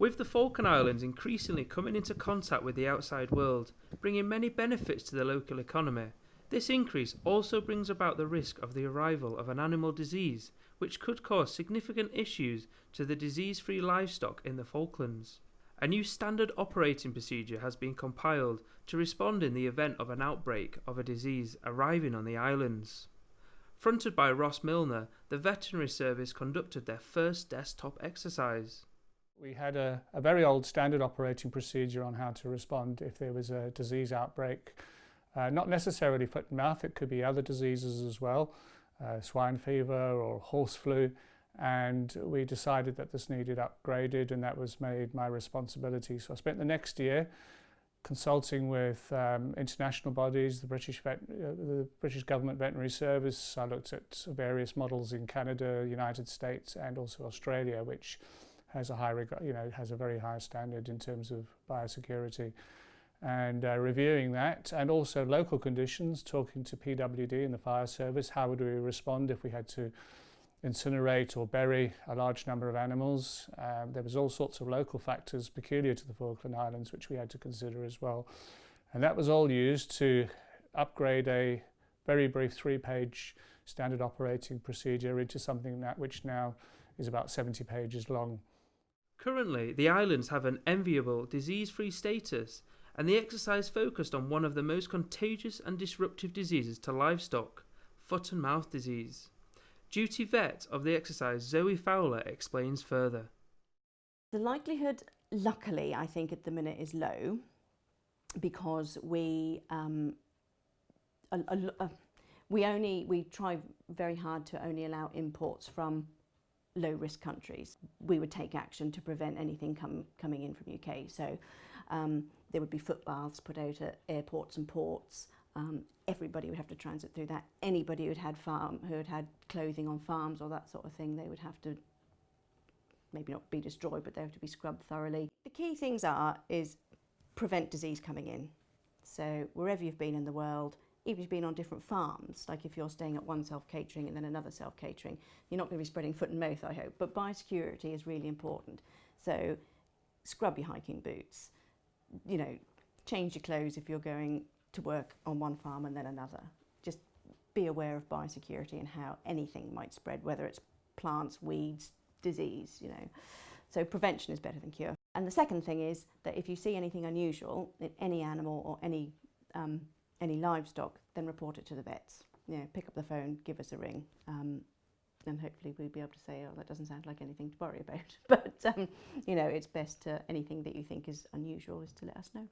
With the Falkland Islands increasingly coming into contact with the outside world, bringing many benefits to the local economy, this increase also brings about the risk of the arrival of an animal disease, which could cause significant issues to the disease-free livestock in the Falklands. A new standard operating procedure has been compiled to respond in the event of an outbreak of a disease arriving on the islands. Fronted by Ross Milner, the Veterinary Service conducted their first desktop exercise. We had a very old standard operating procedure on how to respond if there was a disease outbreak. Not necessarily foot and mouth, it could be other diseases as well, swine fever or horse flu, and we decided that this needed upgraded, and that was made my responsibility. So I spent the next year consulting with international bodies, the British Government Veterinary Service. I looked at various models in Canada, United States and also Australia, which has a very high standard in terms of biosecurity. And reviewing that, and also local conditions, talking to PWD and the fire service, how would we respond if we had to incinerate or bury a large number of animals. There was all sorts of local factors peculiar to the Falkland Islands which we had to consider as well. And that was all used to upgrade a very brief 3-page standard operating procedure into something which now is about 70 pages long. Currently, the islands have an enviable disease-free status, and the exercise focused on one of the most contagious and disruptive diseases to livestock, foot and mouth disease. Duty vet of the exercise, Zoe Fowler, explains further. The likelihood, luckily, I think at the minute is low, because we try very hard to only allow imports from low-risk countries. We would take action to prevent anything coming in from UK. So there would be footbaths put out at airports and ports. Everybody would have to transit through that. Anybody who had had clothing on farms or that sort of thing, they would have to maybe not be destroyed, but they have to be scrubbed thoroughly. The key things is prevent disease coming in. So wherever you've been in the world, even if you've been on different farms, like if you're staying at one self-catering and then another self-catering, you're not going to be spreading foot and mouth, I hope. But biosecurity is really important. So scrub your hiking boots, change your clothes if you're going to work on one farm and then another. Just be aware of biosecurity and how anything might spread, whether it's plants, weeds, disease, So prevention is better than cure. And the second thing is that if you see anything unusual in any animal or any livestock, then report it to the vets. Pick up the phone, give us a ring, and hopefully we'll be able to say, oh, that doesn't sound like anything to worry about. But, it's best to, anything that you think is unusual is to let us know.